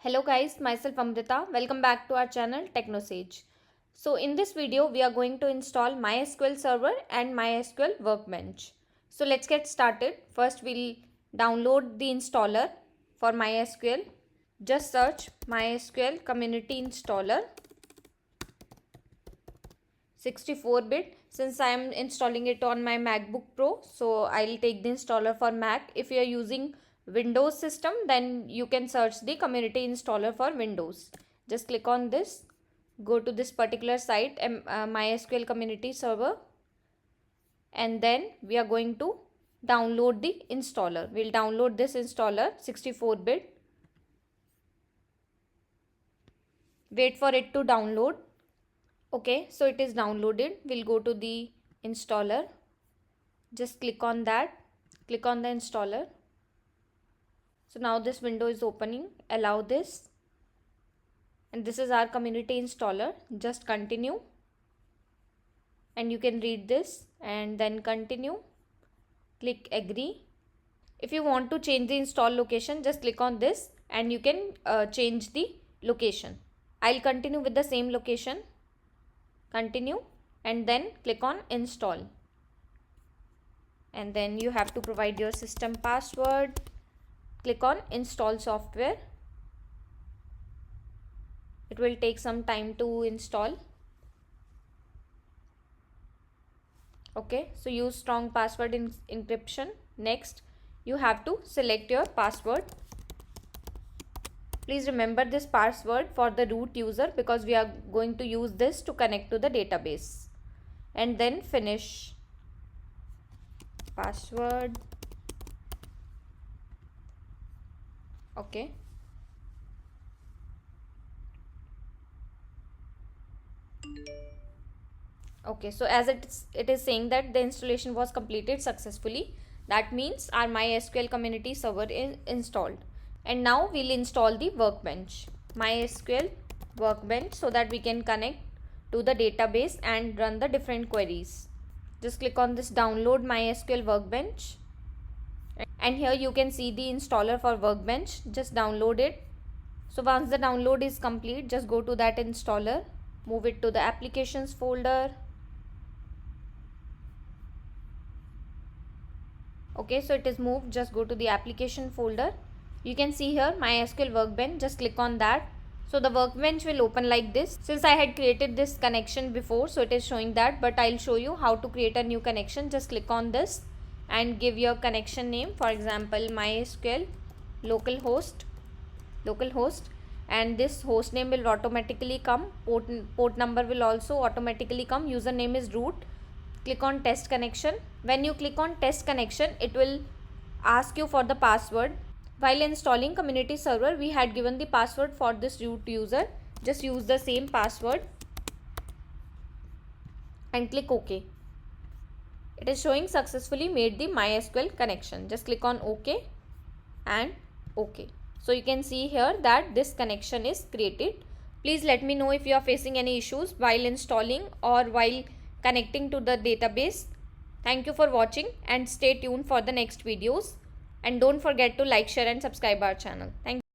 Hello guys, myself Amrita. Welcome back to our channel TechnoSage. So in this video, we are going to install MySQL server and MySQL workbench. So let's get started. First, we'll download the installer for MySQL. Just search MySQL community installer 64-bit. Since I am installing it on my MacBook Pro, so I'll take the installer for Mac. If you are using Windows system, then you can search the community installer for Windows. Just click on this, go to this particular site, MySQL community server, and then we are going to download the installer. We'll download this installer 64-bit. Wait for it to download. Okay, so it is downloaded. We'll go to the installer. Just click on that. Click on the installer. So now this window is opening. Allow this. And this is our community installer. Just continue. And you can read this and then continue. Click agree. If you want to change the install location, just click on this and you can change the location. I'll continue with the same location. Continue and then click on install, and then you have to provide your system password. Click on install software. It will take some time to install. Okay, so use strong password encryption. Next, you have to select your password. Please remember this password for the root user because we are going to use this to connect to the database. And then finish. Password. Okay. Okay, so as it is saying that the installation was completed successfully. That means our MySQL community server is installed. And now we'll install the workbench, MySQL workbench, so that we can connect to the database and run the different queries. Just click on this download MySQL workbench. And here you can see the installer for workbench. Just download it. So once the download is complete, just go to that installer. Move it to the applications folder. Okay, so it is moved. Just go to the application folder. You can see here MySQL workbench. Just click on that. So the workbench will open like this. Since I had created this connection before, so it is showing that, but I'll show you how to create a new connection. Just click on this and give your connection name. For example, MySQL localhost, and this host name will automatically come. Port number will also automatically come. Username is root. Click on test connection. When you click on test connection, it will ask you for the password. While installing community server, we had given the password for this root user. Just use the same password and click OK. It is showing successfully made the MySQL connection. Just click on OK and OK. So you can see here that this connection is created. Please let me know if you are facing any issues while installing or while connecting to the database. Thank you for watching and stay tuned for the next videos. And don't forget to like, share and subscribe our channel. Thank you.